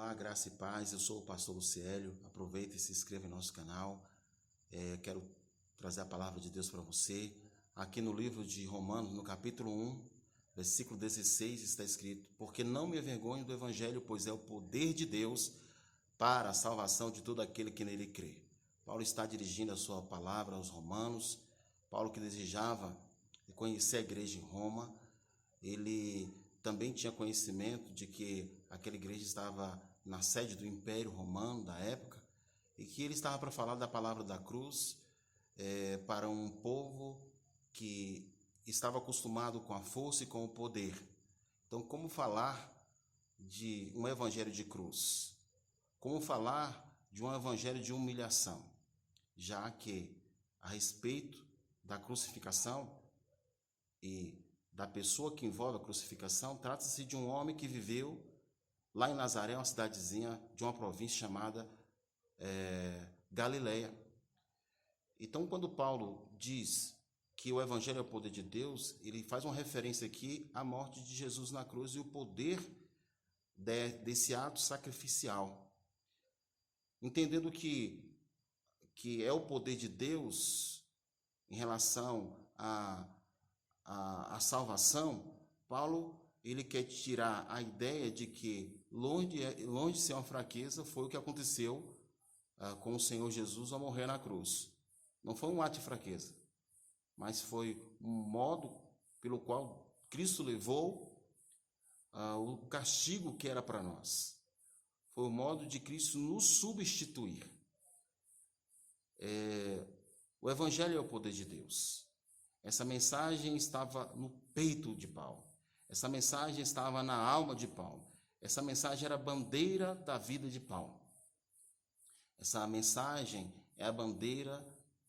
Olá, graça e paz, eu sou o pastor Luciélio. Aproveita e se inscreva em nosso canal. Quero trazer a palavra de Deus para você. Aqui no livro de Romanos, no capítulo 1, versículo 16, está escrito: porque não me envergonho do evangelho, pois é o poder de Deus para a salvação de todo aquele que nele crê. Paulo está dirigindo a sua palavra aos romanos. Paulo, que desejava conhecer a igreja em Roma, ele também tinha conhecimento de que aquela igreja estava na sede do Império Romano da época e que ele estava para falar da palavra da cruz para um povo que estava acostumado com a força e com o poder. Então, como falar de um evangelho de cruz? Como falar de um evangelho de humilhação? Já que, a respeito da crucificação e da pessoa que envolve a crucificação, trata-se de um homem que viveu lá em Nazaré, uma cidadezinha de uma província chamada Galileia. Então, quando Paulo diz que o evangelho é o poder de Deus, ele faz uma referência aqui à morte de Jesus na cruz e o poder desse ato sacrificial. Entendendo que é o poder de Deus em relação a salvação, Paulo ele quer tirar a ideia de que longe de ser uma fraqueza, foi o que aconteceu com o Senhor Jesus ao morrer na cruz. Não foi um ato de fraqueza, mas foi um modo pelo qual Cristo levou o castigo que era para nós. Foi o modo de Cristo nos substituir. O evangelho é o poder de Deus. Essa mensagem estava no peito de Paulo. Essa mensagem estava na alma de Paulo. Essa mensagem era a bandeira da vida de Paulo. Essa mensagem é a bandeira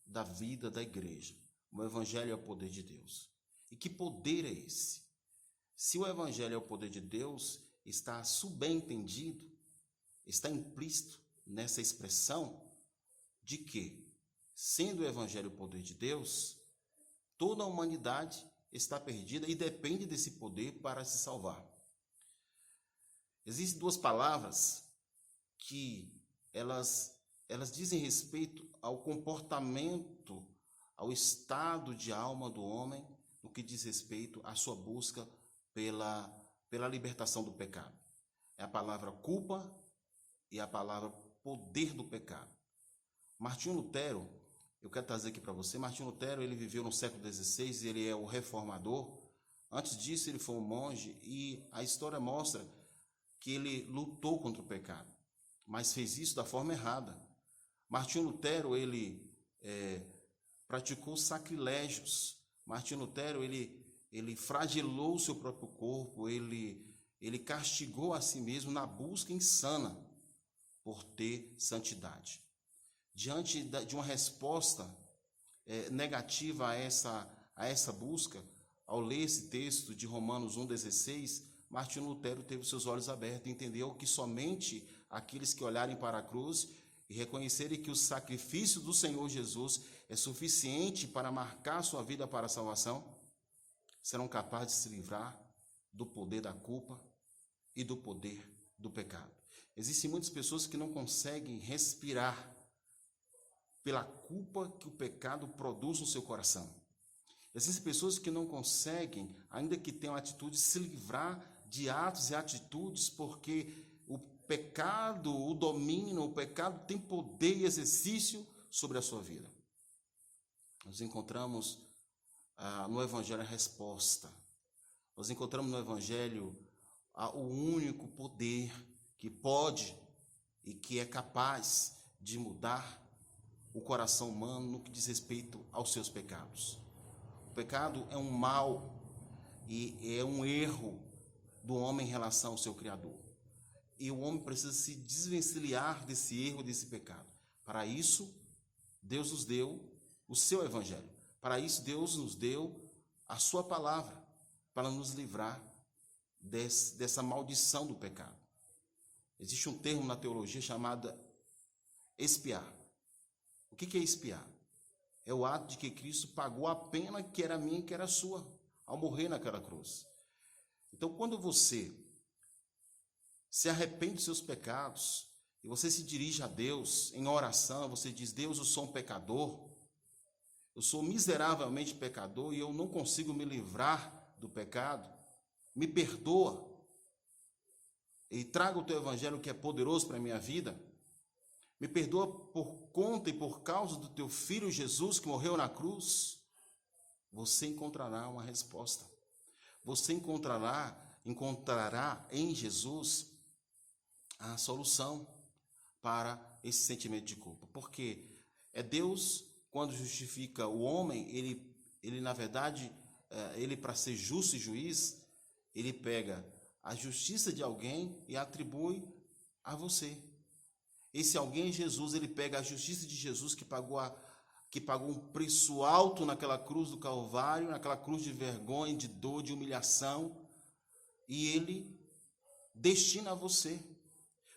da vida da igreja. O evangelho é o poder de Deus. E que poder é esse? Se o evangelho é o poder de Deus, está subentendido, está implícito nessa expressão de que, sendo o evangelho o poder de Deus, toda a humanidade está perdida e depende desse poder para se salvar. Existem duas palavras que elas dizem respeito ao comportamento, ao estado de alma do homem, no que diz respeito à sua busca pela libertação do pecado. É a palavra culpa e a palavra poder do pecado. Martinho Lutero, eu quero trazer aqui para você, Martinho Lutero, ele viveu no século XVI, ele é o reformador. Antes disso, ele foi um monge e a história mostra que ele lutou contra o pecado, mas fez isso da forma errada. Martinho Lutero, ele praticou sacrilégios. Martinho Lutero, ele flagilou o seu próprio corpo, ele castigou a si mesmo na busca insana por ter santidade. Diante de uma resposta negativa a essa busca, ao ler esse texto de Romanos 1,16, Martinho Lutero teve seus olhos abertos e entendeu que somente aqueles que olharem para a cruz e reconhecerem que o sacrifício do Senhor Jesus é suficiente para marcar sua vida para a salvação, serão capazes de se livrar do poder da culpa e do poder do pecado. Existem muitas pessoas que não conseguem respirar pela culpa que o pecado produz no seu coração. Existem pessoas que não conseguem, ainda que tenham atitude, se livrar de atos e atitudes, porque o pecado o domina, o pecado tem poder e exercício sobre a sua vida. Nós encontramos no Evangelho a resposta. Nós encontramos no Evangelho o único poder que pode e que é capaz de mudar o coração humano no que diz respeito aos seus pecados. O pecado é um mal e é um erro do homem em relação ao seu Criador. E o homem precisa se desvencilhar desse erro, desse pecado. Para isso, Deus nos deu o seu evangelho. Para isso, Deus nos deu a sua palavra, para nos livrar dessa maldição do pecado. Existe um termo na teologia chamado expiar. O que é expiar? É o ato de que Cristo pagou a pena que era minha e que era sua, ao morrer naquela cruz. Então, quando você se arrepende dos seus pecados, e você se dirige a Deus em oração, você diz: Deus, eu sou um pecador, eu sou miseravelmente pecador e eu não consigo me livrar do pecado, me perdoa e traga o teu evangelho que é poderoso para a minha vida, me perdoa por conta e por causa do teu filho Jesus que morreu na cruz. Você encontrará uma resposta, você encontrará em Jesus a solução para esse sentimento de culpa, porque é Deus, quando justifica o homem, ele na verdade, ele, para ser justo e juiz, ele pega a justiça de alguém e atribui a você. Esse alguém é Jesus, ele pega a justiça de Jesus que pagou um preço alto naquela cruz do Calvário, naquela cruz de vergonha, de dor, de humilhação, e ele destina a você.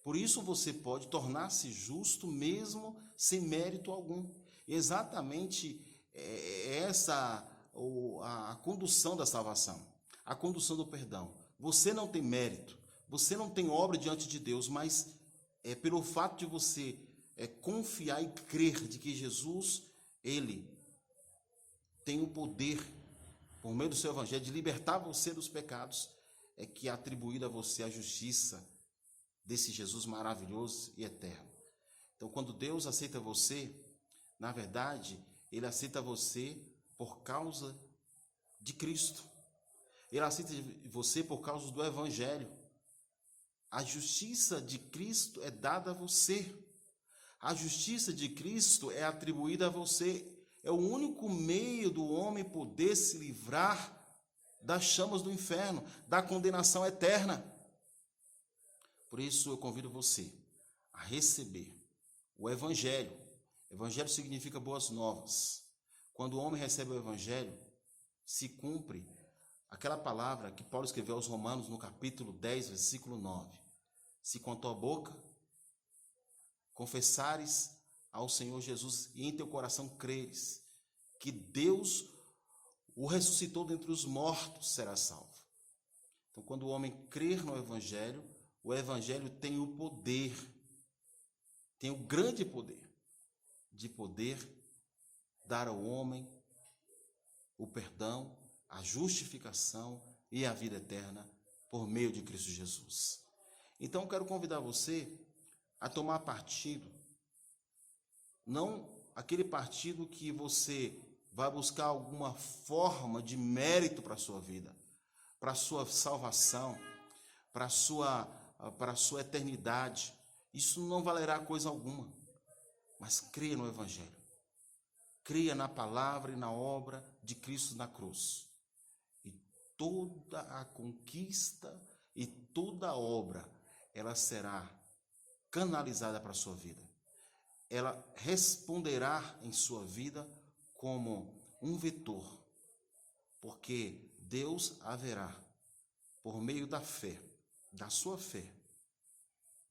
Por isso você pode tornar-se justo mesmo sem mérito algum. Exatamente essa a condução da salvação, a condução do perdão. Você não tem mérito, você não tem obra diante de Deus, mas pelo fato de você confiar e crer de que Jesus, ele tem o poder, por meio do seu evangelho, de libertar você dos pecados, é que é atribuída a você a justiça desse Jesus maravilhoso e eterno. Então, quando Deus aceita você, na verdade, ele aceita você por causa de Cristo. Ele aceita você por causa do evangelho. A justiça de Cristo é dada a você. A justiça de Cristo é atribuída a você. É o único meio do homem poder se livrar das chamas do inferno, da condenação eterna. Por isso eu convido você a receber o evangelho. Evangelho significa boas novas. Quando o homem recebe o evangelho, se cumpre aquela palavra que Paulo escreveu aos Romanos no capítulo 10, versículo 9. Se com a tua boca confessares ao Senhor Jesus e em teu coração creres que Deus o ressuscitou dentre os mortos, será salvo. Então, quando o homem crer no evangelho, o evangelho tem o poder, tem o grande poder de poder dar ao homem o perdão, a justificação e a vida eterna por meio de Cristo Jesus. Então, eu quero convidar você a tomar partido, não aquele partido que você vai buscar alguma forma de mérito para a sua vida, para a sua salvação, para a sua eternidade. Isso não valerá coisa alguma, mas creia no evangelho. Creia na palavra e na obra de Cristo na cruz. E toda a conquista e toda a obra, ela será canalizada para a sua vida. Ela responderá em sua vida como um vetor, porque Deus haverá, por meio da fé, da sua fé,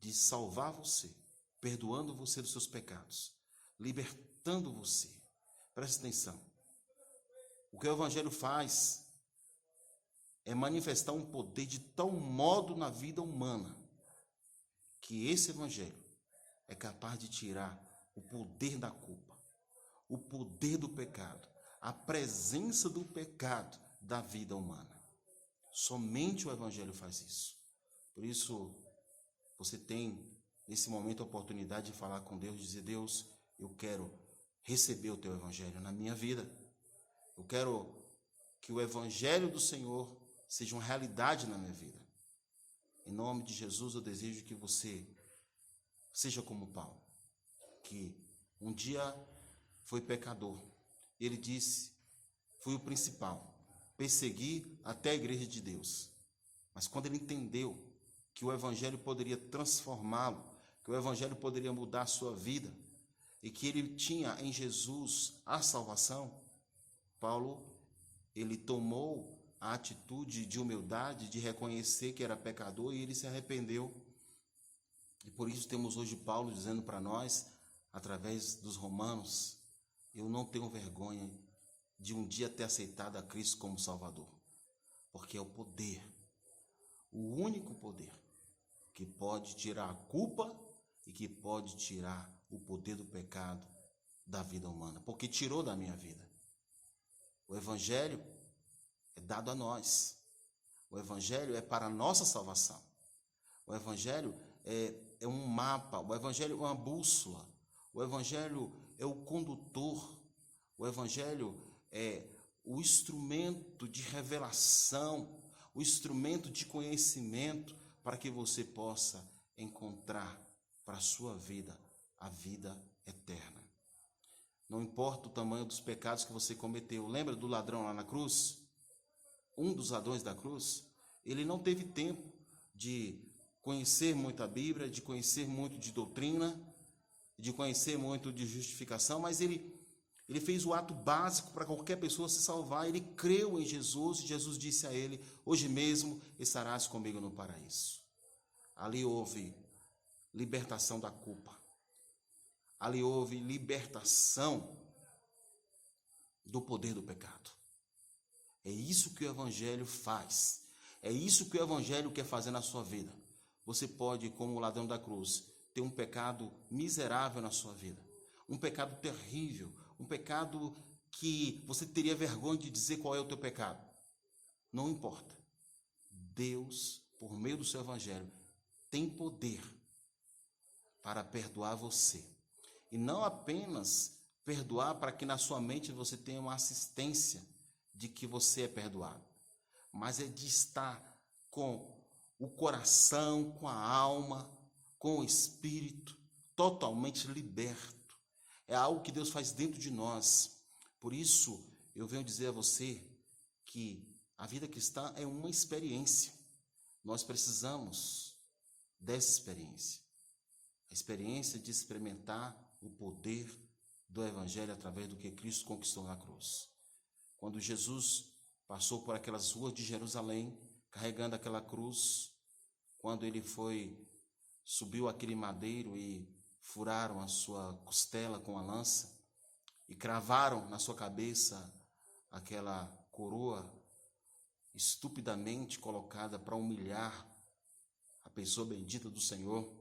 de salvar você, perdoando você dos seus pecados, libertando você. Preste atenção. O que o evangelho faz é manifestar um poder de tal modo na vida humana que esse evangelho é capaz de tirar o poder da culpa, o poder do pecado, a presença do pecado da vida humana. Somente o evangelho faz isso. Por isso, você tem nesse momento a oportunidade de falar com Deus, dizer: Deus, eu quero receber o teu evangelho na minha vida. Eu quero que o evangelho do Senhor seja uma realidade na minha vida. Em nome de Jesus, eu desejo que você seja como Paulo, que um dia foi pecador. Ele disse: fui o principal, persegui até a igreja de Deus. Mas quando ele entendeu que o evangelho poderia transformá-lo, que o evangelho poderia mudar a sua vida, e que ele tinha em Jesus a salvação, Paulo, ele tomou a atitude de humildade, de reconhecer que era pecador, e ele se arrependeu. E por isso temos hoje Paulo dizendo para nós, através dos Romanos: eu não tenho vergonha de um dia ter aceitado a Cristo como Salvador, porque é o poder, o único poder que pode tirar a culpa e que pode tirar o poder do pecado da vida humana, porque tirou da minha vida. O Evangelho é dado a nós. O Evangelho é para a nossa salvação. O Evangelho é um mapa, o Evangelho é uma bússola, o Evangelho é o condutor, o Evangelho é o instrumento de revelação, o instrumento de conhecimento para que você possa encontrar para a sua vida a vida eterna. Não importa o tamanho dos pecados que você cometeu. Lembra do ladrão lá na cruz? Um dos ladrões da cruz, ele não teve tempo de conhecer muito a Bíblia, de conhecer muito de doutrina, de conhecer muito de justificação, mas ele fez o ato básico para qualquer pessoa se salvar. Ele creu em Jesus e Jesus disse a ele: hoje mesmo estarás comigo no paraíso. Ali houve libertação da culpa. Ali houve libertação do poder do pecado. É isso que o Evangelho faz. É isso que o Evangelho quer fazer na sua vida. Você pode, como o ladrão da cruz, ter um pecado miserável na sua vida. Um pecado terrível. Um pecado que você teria vergonha de dizer qual é o teu pecado. Não importa. Deus, por meio do seu Evangelho, tem poder para perdoar você. E não apenas perdoar para que na sua mente você tenha uma assistência de que você é perdoado, mas é de estar com o coração, com a alma, com o espírito totalmente liberto. É algo que Deus faz dentro de nós. Por isso, eu venho dizer a você que a vida cristã é uma experiência. Nós precisamos dessa experiência. A experiência de experimentar o poder do Evangelho através do que Cristo conquistou na cruz. Quando Jesus passou por aquelas ruas de Jerusalém, carregando aquela cruz, quando ele subiu aquele madeiro e furaram a sua costela com a lança e cravaram na sua cabeça aquela coroa estupidamente colocada para humilhar a pessoa bendita do Senhor,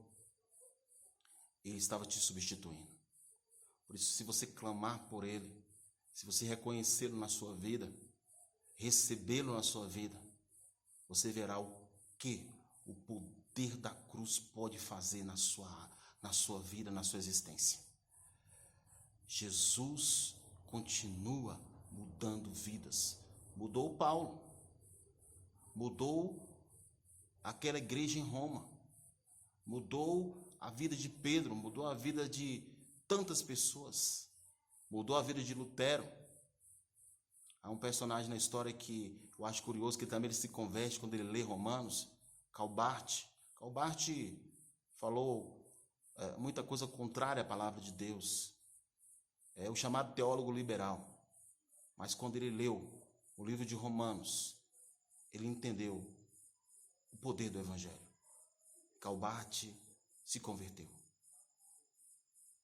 ele estava te substituindo. Por isso, se você clamar por ele, se você reconhecê-lo na sua vida, recebê-lo na sua vida, você verá o que o poder da cruz pode fazer na sua vida, na sua existência. Jesus continua mudando vidas. Mudou Paulo, mudou aquela igreja em Roma, mudou a vida de Pedro, mudou a vida de tantas pessoas, mudou a vida de Lutero. Há um personagem na história que eu acho curioso, que também ele se converte quando ele lê Romanos, Calbart. Calbart falou muita coisa contrária à palavra de Deus. É o chamado teólogo liberal. Mas quando ele leu o livro de Romanos, ele entendeu o poder do Evangelho. Calbart se converteu.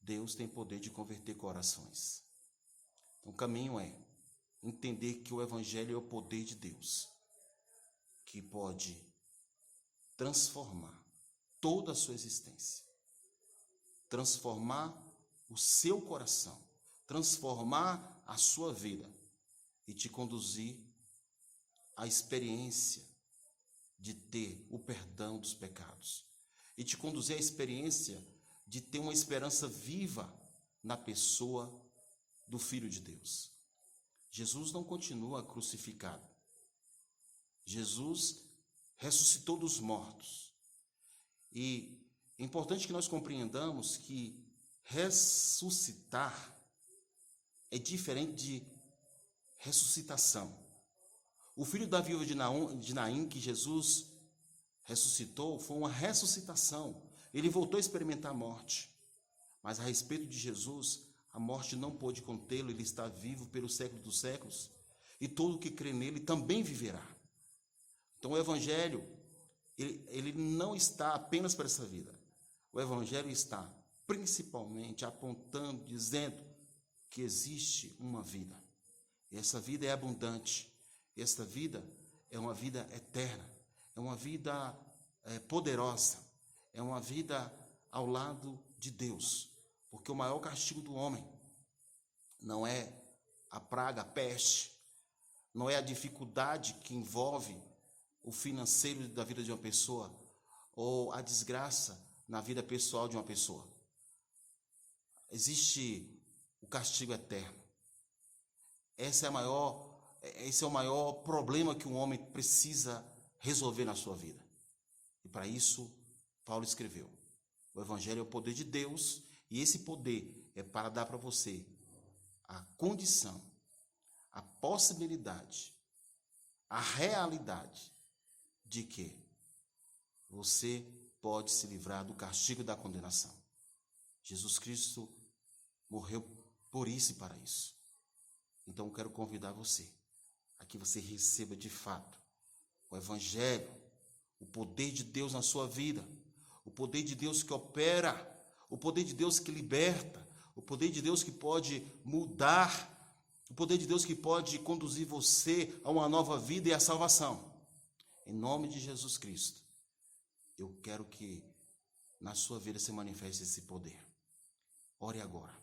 Deus tem poder de converter corações. Então, o caminho é entender que o Evangelho é o poder de Deus, que pode transformar toda a sua existência, transformar o seu coração, transformar a sua vida e te conduzir à experiência de ter o perdão dos pecados e te conduzir à experiência de ter uma esperança viva na pessoa do Filho de Deus. Jesus não continua crucificado. Jesus ressuscitou dos mortos. E é importante que nós compreendamos que ressuscitar é diferente de ressuscitação. O filho da viúva de Naim, que Jesus ressuscitou, foi uma ressuscitação. Ele voltou a experimentar a morte. Mas a respeito de Jesus, a morte não pôde contê-lo, ele está vivo pelos séculos dos séculos. E todo que crê nele também viverá. Então o Evangelho, ele não está apenas para essa vida. O Evangelho está principalmente apontando, dizendo que existe uma vida. E essa vida é abundante. E essa vida é uma vida eterna. É uma vida poderosa. é uma vida ao lado de Deus, porque o maior castigo do homem não é a praga, a peste, não é a dificuldade que envolve o financeiro da vida de uma pessoa ou a desgraça na vida pessoal de uma pessoa. Existe o castigo eterno. Esse é o maior problema que um homem precisa resolver na sua vida. E para isso, Paulo escreveu: o Evangelho é o poder de Deus, e esse poder é para dar para você a condição, a possibilidade, a realidade de que você pode se livrar do castigo e da condenação. Jesus Cristo morreu por isso e para isso. Então eu quero convidar você a que você receba de fato o Evangelho, o poder de Deus na sua vida, o poder de Deus que opera, o poder de Deus que liberta, o poder de Deus que pode mudar, o poder de Deus que pode conduzir você a uma nova vida e à salvação. Em nome de Jesus Cristo, eu quero que na sua vida se manifeste esse poder. Ore agora.